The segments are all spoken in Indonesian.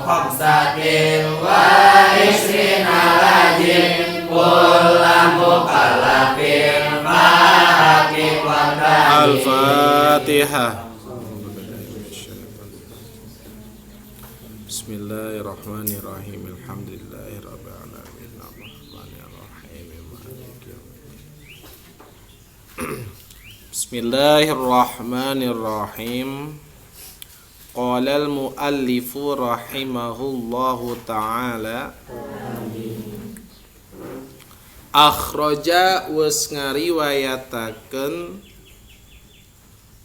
Khamsatin wa isrina lajim kullam mukallafin fahaqi wa Al-Fatihah. Bismillahirrahmanirrahim. Alhamdulillahirabbil alamin. Arrahmanirrahim. Maliki yaumiddin. Bismillahirrahmanirrahim. Qala al-muallifu rahimahullahu ta'ala. Akhraja wis ngariwayataken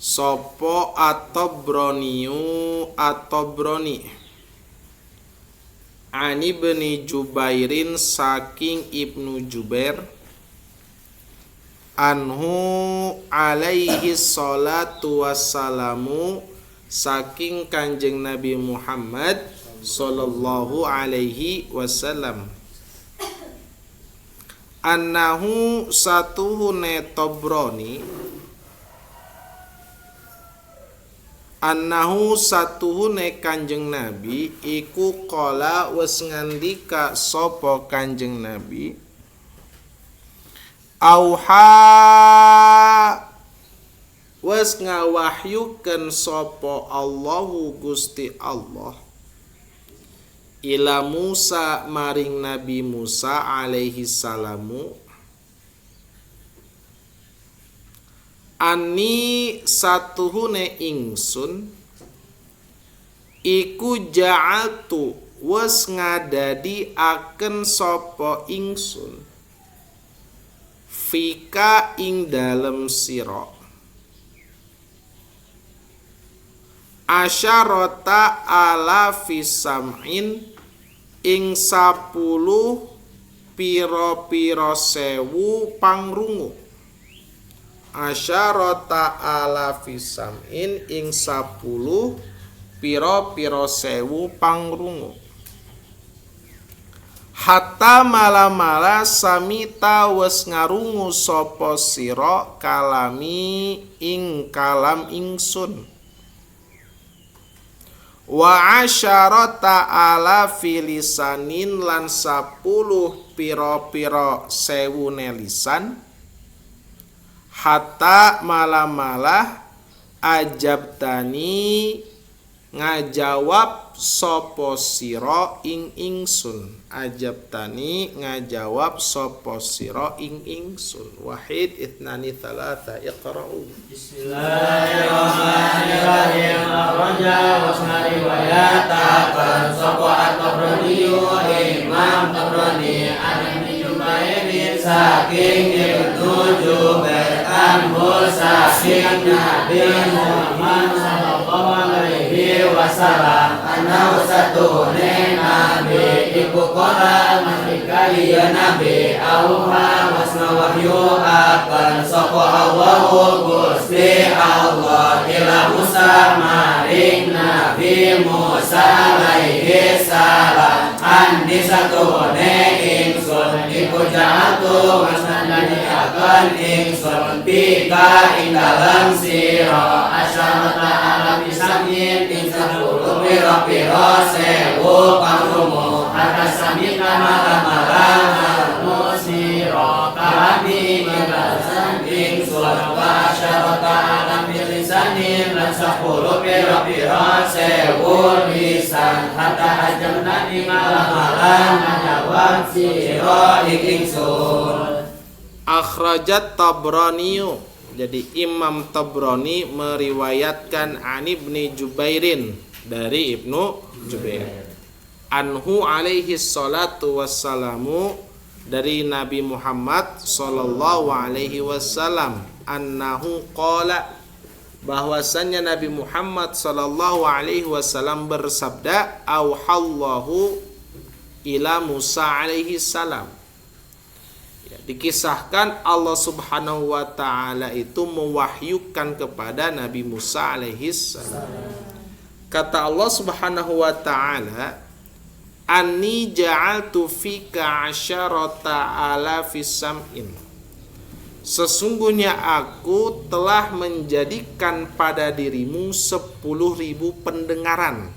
sapa At-Tabrani Ani Ibni Jubairin saking Ibnu Jubair anhu alaihi salatu wassalamu saking Kanjeng Nabi Muhammad sallallahu alaihi wasallam annahu satuhune Tabrani annahu satuhune Kanjeng Nabi iku qala wis ngandika sapa Kanjeng Nabi auha wis ngawahyukeun sapa Allahu Gusti Allah ila Musa maring Nabi Musa alaihi salamu ani satuhune ingsun iku ja'altu wis ngadadi aken sapa ingsun fika ing dalem sira asyarata ala fisam'in ing 10 pira-pira sewu pangrungu asyarata ala fisam'in ing 10 pira-pira sewu pangrungu hatta mala-mala samita wis ngarungu sapa sira kalami ing kalam ingsun wa asyarata ala filisanin lan 10 pira-pira sewune lisan hatta malah ajabtani ngajawab sapa sira ing ingsun ajabtani ngajawab sapa sira ing ingsun wahid itnani thalatha iqra'u Bismillahirrahmanirrahim akhraja wasnari wayatakan sapa At-Tabrani Imam Tabrani Ani Jubairin saking Ibnu Jubair anhu saking Nabi Muhammad sallallahu alaihi wasallam ana satune nabi iku qala nalika ya nabi auha wasna wahyu akan sapa Allahu Gusti Allah ila Musa maring Nabi Musa alaihi salam andi satune ingsun iku jatuh wasnani akan ingsun pika ing dalam sira asyarata ala bisamin ing 10 pira-pira sewu pangrungu atas samita malam-malam musira kalami megasan ing suara asyarata ala bilisanin lan 10 pira-pira sewu lisan hatta ajamna ing malam-malam ngajawab sira ing ingsun akhrajat Tabrani. Jadi Imam Tabrani meriwayatkan an Ibni Jubairin dari Ibnu Jubair anhu alaihi salatu wassalamu dari Nabi Muhammad sallallahu alaihi wasallam annahu qala bahwasannya Nabi Muhammad sallallahu alaihi wasallam bersabda auhallahu ila Musa alaihi salam. Dikisahkan Allah subhanahu wa ta'ala itu mewahyukan kepada Nabi Musa alaihi salam. Kata Allah subhanahu wa ta'ala Anni ja'altu fika asyarata ala fisam'in sesungguhnya aku telah menjadikan pada dirimu 10.000 pendengaran,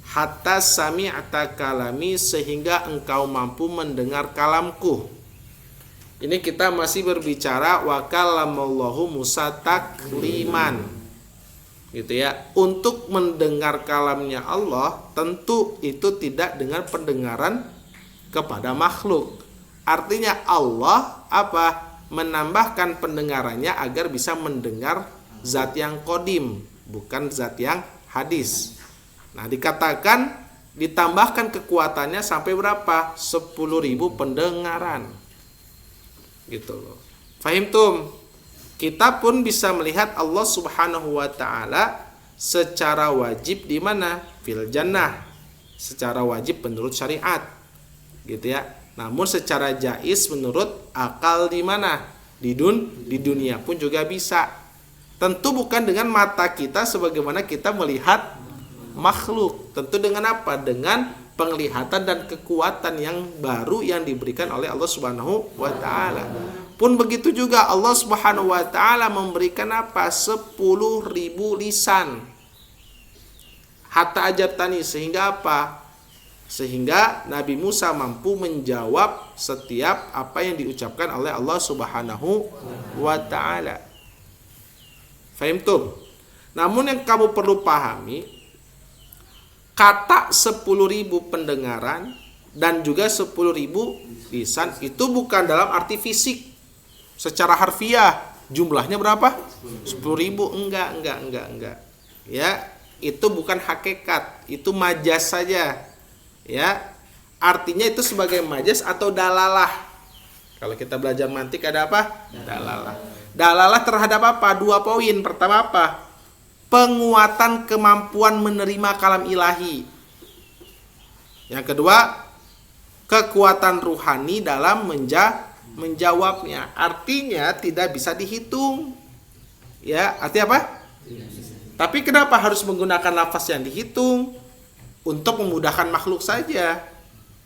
hatta sami'ata kalami, sehingga engkau mampu mendengar kalamku. Ini kita masih berbicara wa kallamallahu Musa takliman, gitu ya. Untuk mendengar kalamnya Allah, tentu itu tidak dengan pendengaran kepada makhluk. Artinya Allah menambahkan pendengarannya agar bisa mendengar zat yang qadim, bukan zat yang hadis. Nah, dikatakan ditambahkan kekuatannya sampai berapa? 10.000 pendengaran. Gitu loh. Fahimtum? Kita pun bisa melihat Allah Subhanahu wa taala secara wajib di mana? Fil jannah. Secara wajib menurut syariat. Gitu ya. Namun secara jaiz menurut akal di mana? Di dunia pun juga bisa. Tentu bukan dengan mata kita sebagaimana kita melihat makhluk. Tentu dengan apa? Dengan penglihatan dan kekuatan yang baru yang diberikan oleh Allah Subhanahu wa taala. Pun begitu juga Allah Subhanahu wa taala memberikan apa? 10.000 lisan. Hatta ajabtani, sehingga apa? Sehingga Nabi Musa mampu menjawab setiap apa yang diucapkan oleh Allah Subhanahu wa taala. Fahimtum? Namun yang kamu perlu pahami, kata 10.000 pendengaran dan juga 10.000 lisan itu bukan dalam arti fisik. Secara harfiah jumlahnya berapa? 10.000. Enggak. Ya, itu bukan hakikat, itu majas saja. Ya. Artinya itu sebagai majas atau dalalah. Kalau kita belajar mantik ada apa? Dalalah. Dalalah terhadap apa? 2 poin. Pertama apa? Penguatan kemampuan menerima kalam ilahi. Yang kedua, kekuatan ruhani dalam menjawabnya. Artinya tidak bisa dihitung. Ya, artinya apa? Tapi kenapa harus menggunakan lafaz yang dihitung? Untuk memudahkan makhluk saja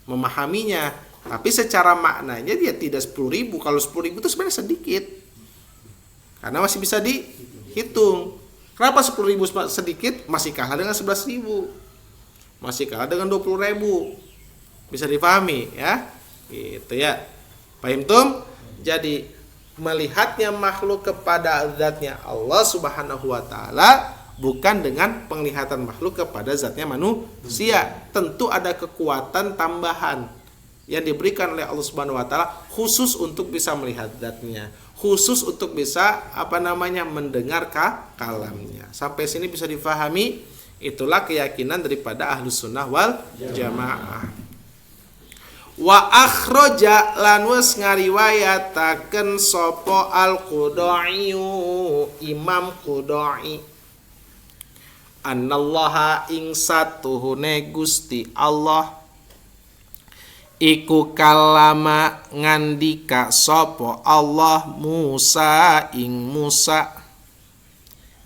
memahaminya. Tapi secara maknanya dia tidak 10.000. Kalau 10.000 itu sebenarnya sedikit. Karena masih bisa dihitung. Kenapa 10.000 sedikit? Masih kalah dengan 11.000. Masih kalah dengan 20.000. Bisa dipahami ya? Gitu ya. Paham tum? Jadi melihatnya makhluk kepada zatnya Allah Subhanahu wa taala bukan dengan penglihatan makhluk kepada zatnya manusia. Tentu ada kekuatan tambahan yang diberikan oleh Allah Subhanahu wa taala khusus untuk bisa melihat zatnya, khusus untuk bisa mendengar kalamnya. Sampai sini bisa difahami. Itulah keyakinan daripada Ahlus Sunnah wal Jamaah. Wa akhraja lan wis ngariwayataken sapa Al-Qudai, Imam Qudai, annallaha ing satuhune Gusti Allah iku kalama ngandika sapa Allah Musa ing Musa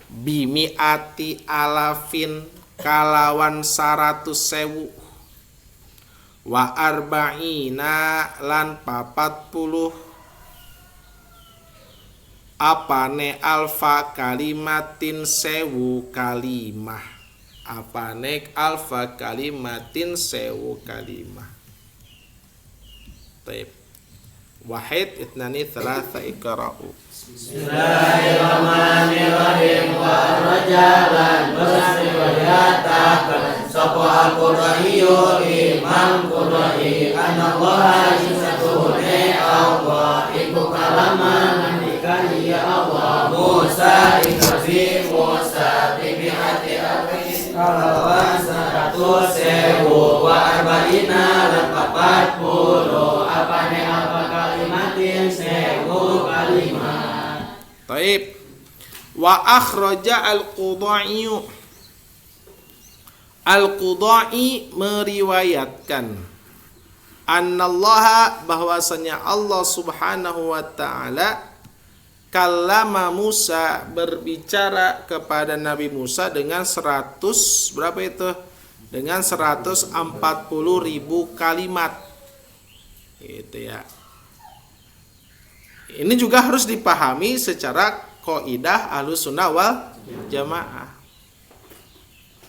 bimiati alafin kalawan 100.000 wa arba'ina lan 40 apane alfa kalimatin 1000 kalimah. Apane alfa kalimatin 1000 kalimah. Baik. Wahid itnani thalatha iqra'u. Bismillahirrahmanirrahim. Wa rajalan berriwayatakan sapa Al-Qudai Imam Qudai anallaha yusatuhune Allah iku kalaman ngendikan ya Allah Musa ikasi Musa bibi'ati alfis kalawan 100.000 wa arba'ina lan 40 apane apa kalimatin 1000 kalimat. Taib. Wa akhraja Al-Qudai. Al-Qudai meriwayatkan annallaha bahwasanya Allah Subhanahu wa taala kallama Musa berbicara kepada Nabi Musa dengan 100 berapa itu? Dengan 140.000 kalimat. Gitu ya. Ini juga harus dipahami secara kaidah Ahlussunnah wal Jamaah.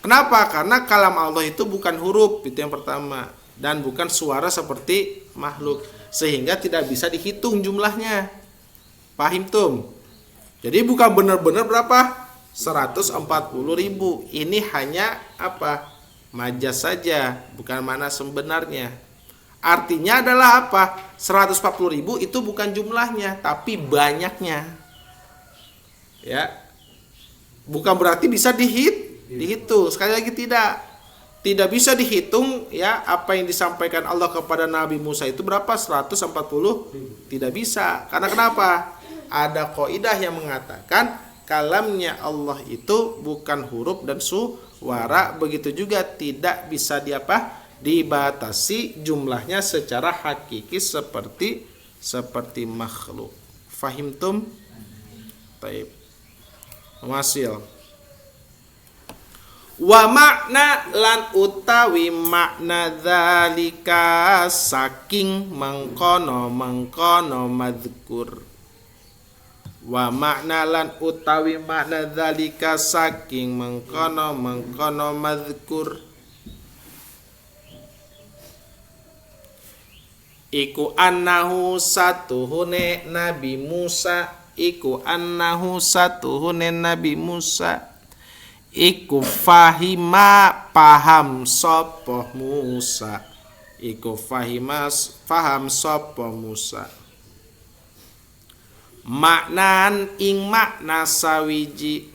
Kenapa? Karena kalam Allah itu bukan huruf, itu yang pertama, dan bukan suara seperti makhluk, sehingga tidak bisa dihitung jumlahnya. Paham tum? Jadi bukan benar-benar berapa? 140.000. Ini hanya apa? Majaz saja, bukan mana sebenarnya. Artinya adalah apa? 140.000 itu bukan jumlahnya, tapi banyaknya. Ya. Bukan berarti bisa dihitung. Sekali lagi tidak bisa dihitung ya apa yang disampaikan Allah kepada Nabi Musa itu berapa? 140? Tidak bisa. Karena kenapa? Ada kaidah yang mengatakan kalamnya Allah itu bukan huruf dan suara, begitu juga tidak bisa dibatasi jumlahnya secara hakiki seperti makhluk. Fahimtum? Baik. Masil. Wa makna lan utawi makna dzalika saking mengkono madzkur. Wa makna lan utawi makna dzalika saking mengkono madzkur. Iku annahu satuhune Nabi Musa, iku fahima paham sapa Musa, paham sapa Musa. Maknan ing makna sawiji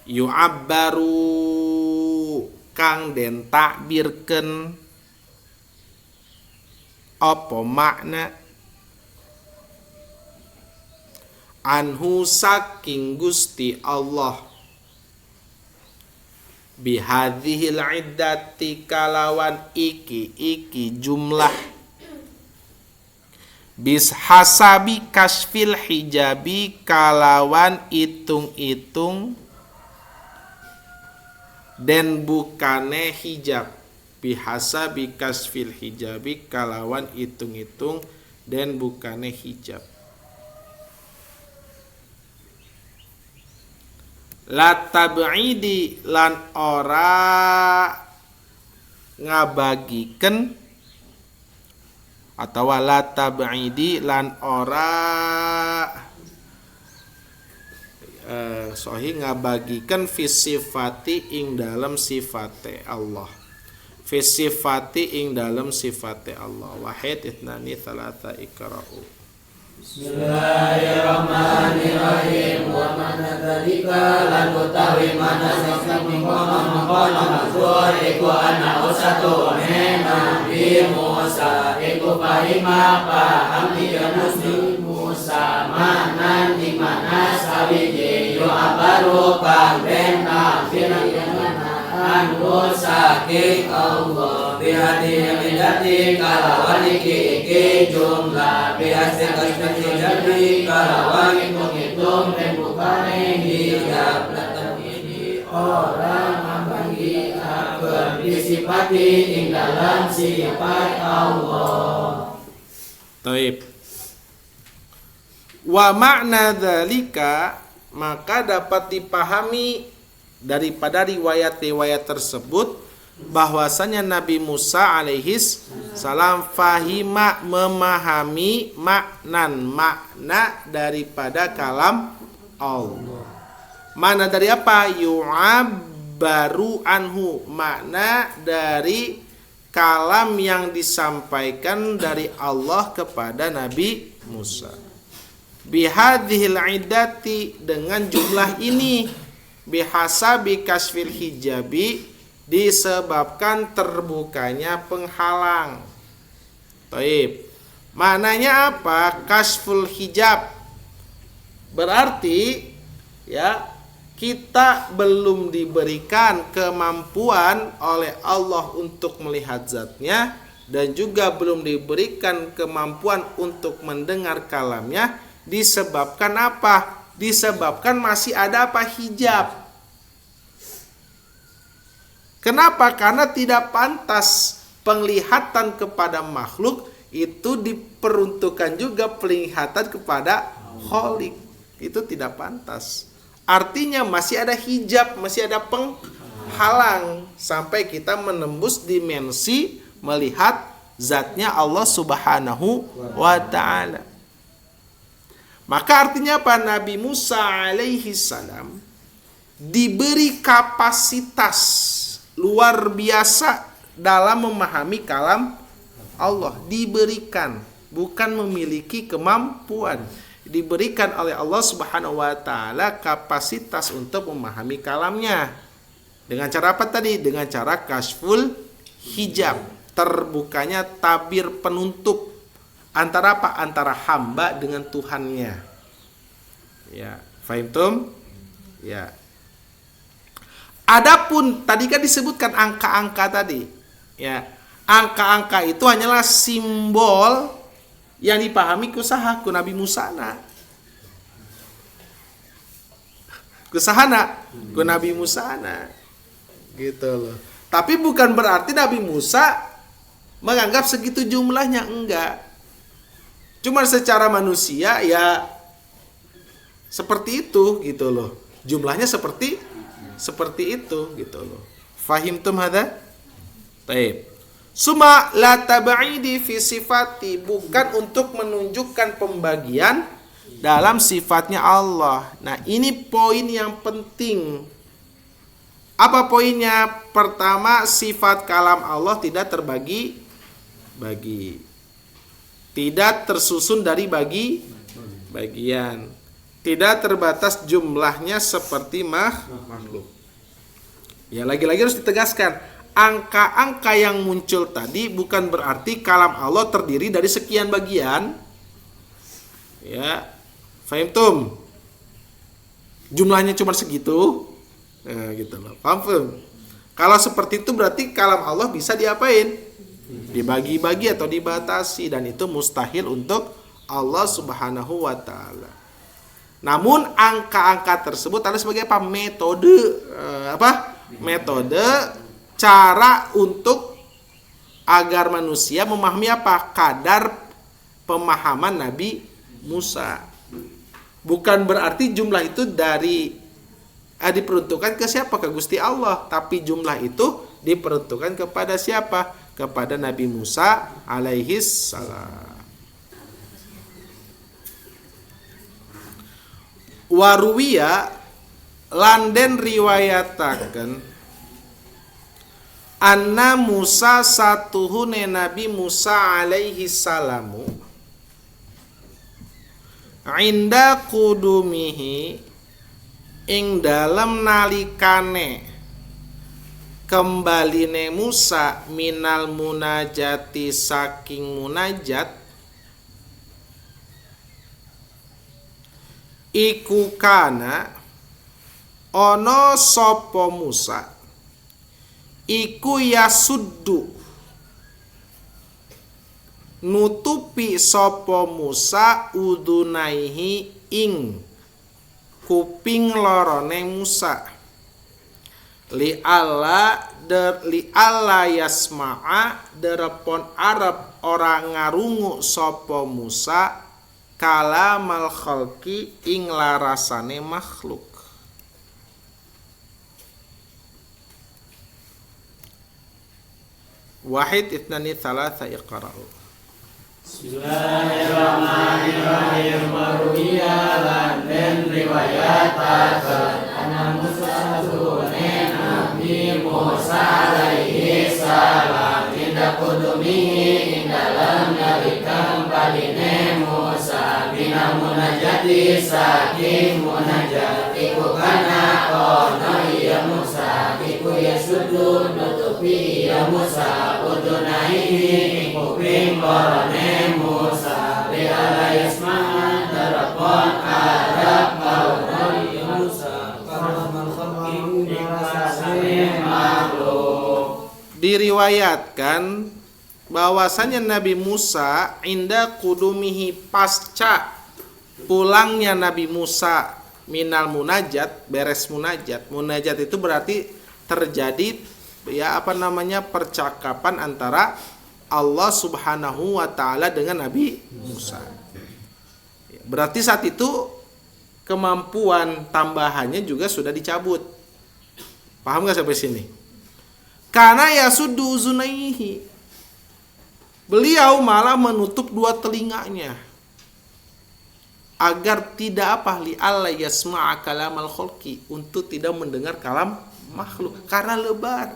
yu'abbaru kang den takbirken apa makna anhu saking Gusti Allah bihadhil iddati kalawan iki jumlah bis hasabi kasfil hijabi kalawan itung-itung dan bukane hijab, bihasabi kasfil hijabi kalawan itung-itung dan bukane hijab. La tab'idi lan ora ngabagikeun atau la tab'idi lan ora sahih ngabagikeun fi sifati ing dalam sifate Allah. Fi sifati ing dalam sifate Allah. Wahid itnani thalatha ikra'u. Bismillahirrahmanirrahim. Wa mana dzalika lan utawi mana saking mengkono mazkur iku ana usatu Nabi Musa iku fahima paham dia Nabi Musa manan ing mana sawiji yo abaru kang den anu saking Allah bihadi idati kalawan iki jumlah bihasil kasih jadi kalawan hitung dan bukane hijab latar ini orang membagi akan disifati ing dalam sifat Allah. Taib. Wa makna dzalika maka dapat dipahami daripada riwayat-riwayat tersebut bahwasanya Nabi Musa alaihis salam fahima memahami makna daripada kalam Allah. Makna dari apa? Yu'abbaru anhu, makna dari kalam yang disampaikan dari Allah kepada Nabi Musa. Bihadhil iddati, dengan jumlah ini, bihasabi kasfil hijabi, disebabkan terbukanya penghalang. Taib. Maknanya apa? Kasful hijab. Berarti ya kita belum diberikan kemampuan oleh Allah untuk melihat zatnya, dan juga belum diberikan kemampuan untuk mendengar kalamnya. Disebabkan apa? Disebabkan masih ada apa? Hijab. Kenapa? Karena tidak pantas penglihatan kepada makhluk itu diperuntukkan juga penglihatan kepada Khalik. Itu tidak pantas. Artinya masih ada hijab, masih ada penghalang sampai kita menembus dimensi melihat zatnya Allah Subhanahu wa ta'ala. Maka artinya apa? Nabi Musa alaihi salam diberi kapasitas luar biasa dalam memahami kalam Allah. Diberikan, bukan memiliki kemampuan. Diberikan oleh Allah Subhanahu wa ta'ala kapasitas untuk memahami kalamnya. Dengan cara apa tadi? Dengan cara kasful hijab, terbukanya tabir penutup antara apa? Antara hamba dengan Tuhannya. Ya, fahimtum? Ya. Adapun tadi kan disebutkan angka-angka tadi. Ya. Angka-angka itu hanyalah simbol yang dipahami kusaha ku Nabi Musa ku Nabi Musa gitu loh. Tapi bukan berarti Nabi Musa menganggap segitu jumlahnya, enggak. Cuma secara manusia ya seperti itu gitu loh. Jumlahnya seperti itu gitu loh. Fahimtum hadza? Baik. Suma la tab'idi fi sifati, bukan untuk menunjukkan pembagian dalam sifatnya Allah. Nah, ini poin yang penting. Apa poinnya? Pertama, sifat kalam Allah tidak terbagi-bagi. Tidak tersusun dari bagian. Tidak terbatas jumlahnya seperti makhluk. Ya, lagi-lagi harus ditegaskan. Angka-angka yang muncul tadi bukan berarti kalam Allah terdiri dari sekian bagian. Ya, fahimtum? Jumlahnya cuma segitu. Nah, gitu loh. Paham? Kalau seperti itu berarti kalam Allah bisa diapain? Dibagi-bagi atau dibatasi, dan itu mustahil untuk Allah Subhanahu wa ta'ala. Namun angka-angka tersebut adalah sebagai apa? Metode cara untuk agar manusia memahami apa? Kadar pemahaman Nabi Musa. Bukan berarti jumlah itu diperuntukkan ke siapa? Ke Gusti Allah. Tapi jumlah itu diperuntukkan kepada siapa? Kepada Nabi Musa alaihi salam. Waruwiya landen riwayataken anna Musa satuhune Nabi Musa alaihi salamu inda kudumihi ing dalam nalikane kembaline Musa minal munajati saking munajat iku kana ono sapa Musa iku yasuddu nutupi sapa Musa udunaihi ing kuping lorone Musa li alla yasma'a derepon Arab ora ngarungu sapa Musa kalamal khalqi ing larasane makhluk. Wahid itnani thalatha iqra'u. Bismillahirrahmanirrahim. Waruwiya lan riwayataken anna Musa satune Nabi Musa alaihi salam inda kudumihi ing dalam nalika baline Musa bina munajati saking munajat iku kana ono ya Musa iku yasudu nutupi ya Musa udunaihi kuping lorone Musa liala yasma'a darapon Arab kaunon ya Musa karamal khalqi ikhlasane makhluk. Diriwayatkan bahwasanya Nabi Musa inda kudumihi pasca pulangnya Nabi Musa minal munajat, beres munajat. Munajat itu berarti terjadi percakapan antara Allah Subhanahu wa taala dengan Nabi Musa. Berarti saat itu kemampuan tambahannya juga sudah dicabut. Paham gak sampai sini? Karena yasuddu uzunaihi. Beliau malah menutup dua telinganya agar tidak apa li alla yasma'a kalamal khalqi, untuk tidak mendengar kalam makhluk karena lebar.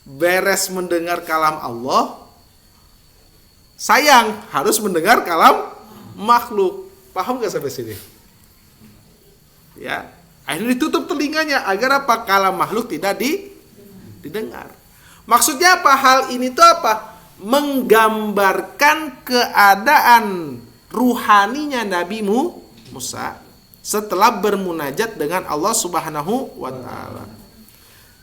Beres mendengar kalam Allah, sayang harus mendengar kalam makhluk. Paham gak sampai sini? Ya, akhirnya ditutup telinganya agar apa? Kalam makhluk tidak didengar. Maksudnya apa? Hal ini tuh apa? Menggambarkan keadaan ruhaninya Nabi Musa setelah bermunajat dengan Allah Subhanahu wa taala.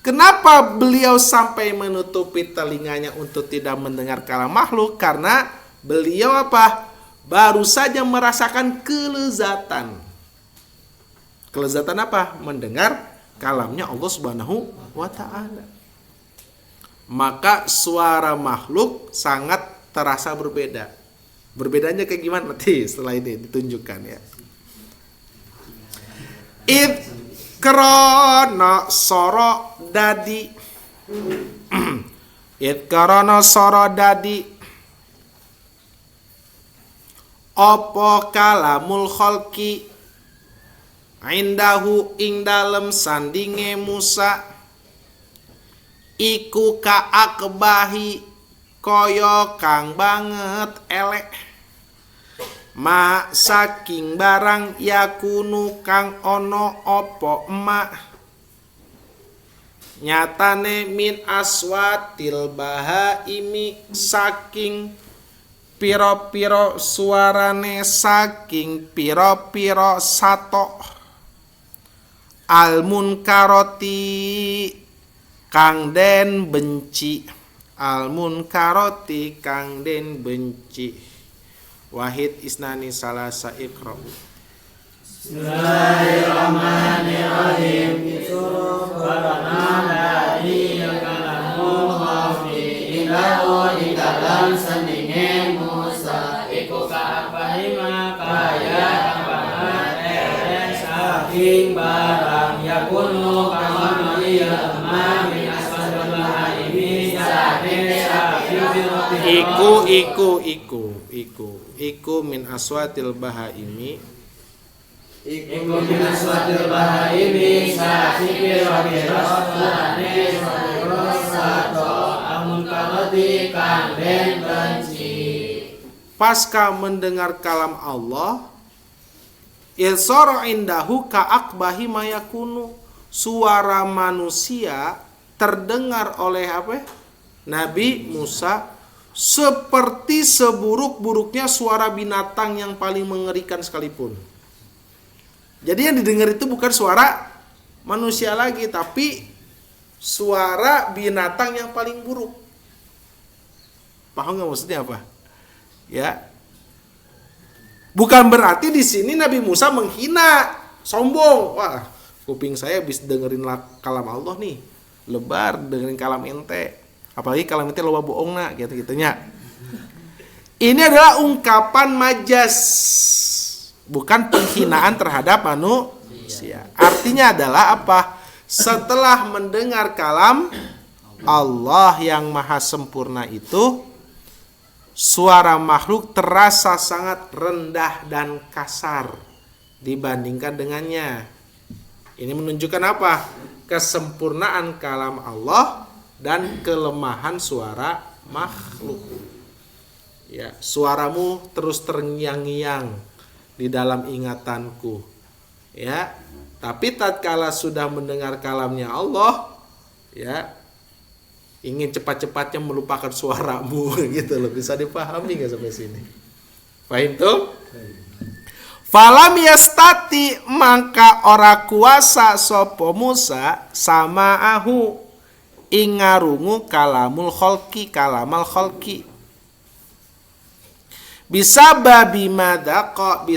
Kenapa beliau sampai menutupi telinganya untuk tidak mendengar kalam makhluk? Karena beliau apa? Baru saja merasakan kelezatan. Kelezatan apa? Mendengar kalamnya Allah Subhanahu wa taala. Maka suara makhluk sangat terasa berbeda. Berbedanya kayak gimana nanti setelah ini ditunjukkan ya. Krono soro dadi krono soro dadi opo kalamul khalqi indahu ing dalem sandinge Musa iku ka akbahi kaya kang banget elek ma saking barang yakunu kang ono opo emak nyatane min aswatil bahaimi saking piro-piro suarane saking piro-piro sato al munkaroti kang den benci al munkaroti kang den benci. Wahid isnani salasa iqra. Bismillahirrahmanirrahim. Subhanallah kalamu khafi indahu ing dalam sandinge Musa iku ka fahima kaya kabahat ere saking barang yakunu kama iya min asfadul bahimi saking iku min aswatil bahaimi iku min aswatil bahaimi saking pira-pira suarane sato amun kalati kang den benci. Pasca mendengar kalam Allah, ilsara indahu ka akbahi mayakunu, suara manusia terdengar oleh apa? Nabi Musa seperti seburuk-buruknya suara binatang yang paling mengerikan sekalipun. Jadi yang didengar itu bukan suara manusia lagi, tapi suara binatang yang paling buruk. Paham nggak maksudnya apa? Ya, bukan berarti di sini Nabi Musa menghina, sombong. Wah, kuping saya bisa dengerin kalam Allah nih, lebar dengerin kalam ente. Apalagi kalam ente loba bohong nak, gitu-gitunya. Ini adalah ungkapan majas, bukan penghinaan terhadap manusia. Artinya adalah apa? Setelah mendengar kalam Allah yang maha sempurna itu, suara makhluk terasa sangat rendah dan kasar dibandingkan dengannya. Ini menunjukkan apa? Kesempurnaan kalam Allah dan kelemahan suara makhluk. Ya, suaramu terus terngiang-ngiang di dalam ingatanku. Ya, tapi tatkala sudah mendengar kalamnya Allah, ya, ingin cepat-cepatnya melupakan suaramu gitu loh. Bisa dipahami nggak sampai sini? Paham tuh? Falam yastati, maka ora kuasa sopo Musa sama ahu ingarungu kalamul khalqi, kalamal khalqi. Bisa babi madako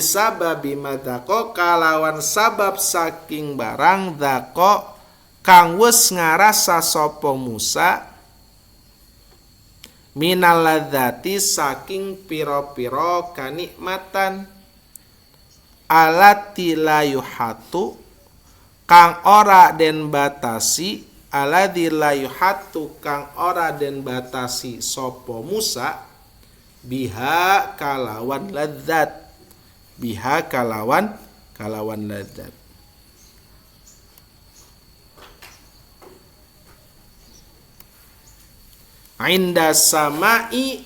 kalawan sabab saking barang dako kang wes ngarasa sopo Musa minal ladzati saking piro-piro kanikmatan alati la yuhatu kang ora den batasi alladzi la yuhatu kang ora den batasi sapa Musa biha kalawan ladzat biha kalawan ladzat. Inda samai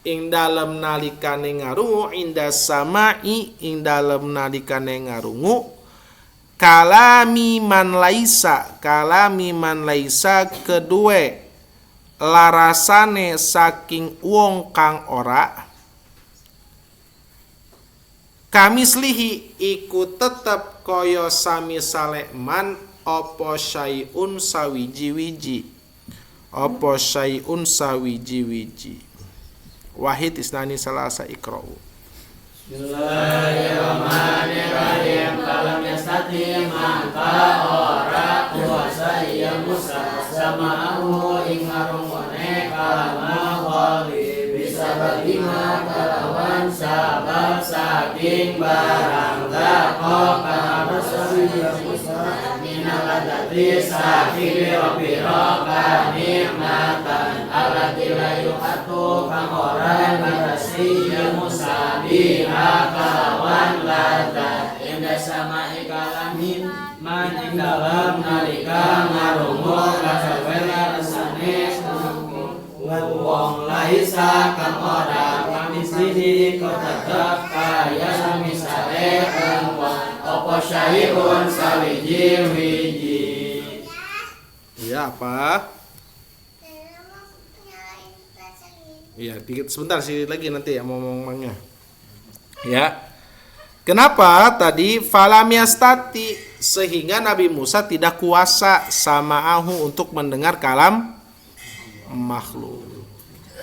ing dalem nalikane ngarungu inda samai ing dalem nalikane ngarungu kalami man laisa kedue larasane saking wong kang ora kamislihi iku tetep kaya sami saleman apa syai'un sawiji-wiji apa syai'un sawiji-wiji. Wahid isnani salasa ikra'u. Bismillahirrahmanirrahim. Kalam yastati maka ora kuasa ya Musa sama'ahu ing ngarungone kalama wali bisa bagima kalawan sabab saking barang dako kaharus ya Musa ladati saking biro-biro kanikmatan alati layu hatu kang ora batasi ya Musa biha kalawan ladat indah sama ikalamin man ing dalam nalika ngarungu kasawela rasane wong laisa kang ora kamislihi kotatap kaya samisale apa syai'un sawiji-wiji. Iya apa? Iya, dikit sebentar sih lagi nanti ya mau ngomongnya. Ya. Kenapa tadi falam yastati sehingga Nabi Musa tidak kuasa sama'ahu untuk mendengar kalam makhluk.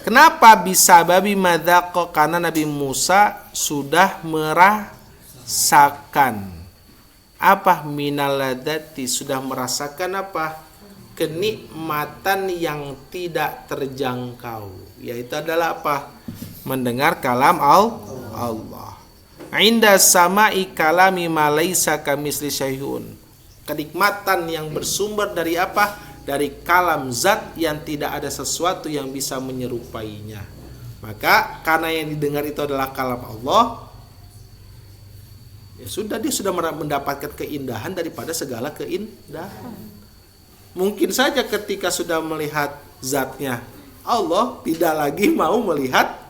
Kenapa bisa babi madzaqo karena Nabi Musa sudah merasakan apa minal ladati sudah merasakan apa kenikmatan yang tidak terjangkau yaitu adalah apa mendengar kalam Allah inda sama'i kalami ma laisa kamisli syai'un kenikmatan yang bersumber dari apa dari kalam zat yang tidak ada sesuatu yang bisa menyerupainya maka karena yang didengar itu adalah kalam Allah ya sudah dia sudah mendapatkan keindahan daripada segala keindahan. Mungkin saja ketika sudah melihat zatnya Allah tidak lagi mau melihat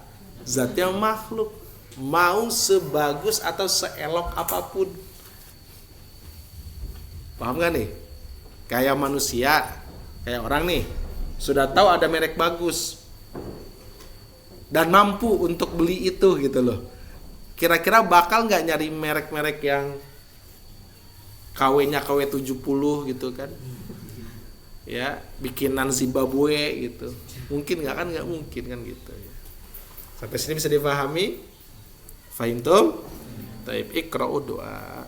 zatnya makhluk, mau sebagus atau seelok apapun. Paham gak nih? Kayak manusia, kayak orang nih sudah tahu ada merek bagus dan mampu untuk beli itu gitu loh. Kira-kira bakal nggak nyari merek-merek yang KW-nya KW 70 gitu kan? Ya, bikinan Zimbabwe gitu. Mungkin nggak kan? Nggak mungkin kan gitu. Sampai sini bisa dipahami? Fahimtum? Taib ikra'u doa.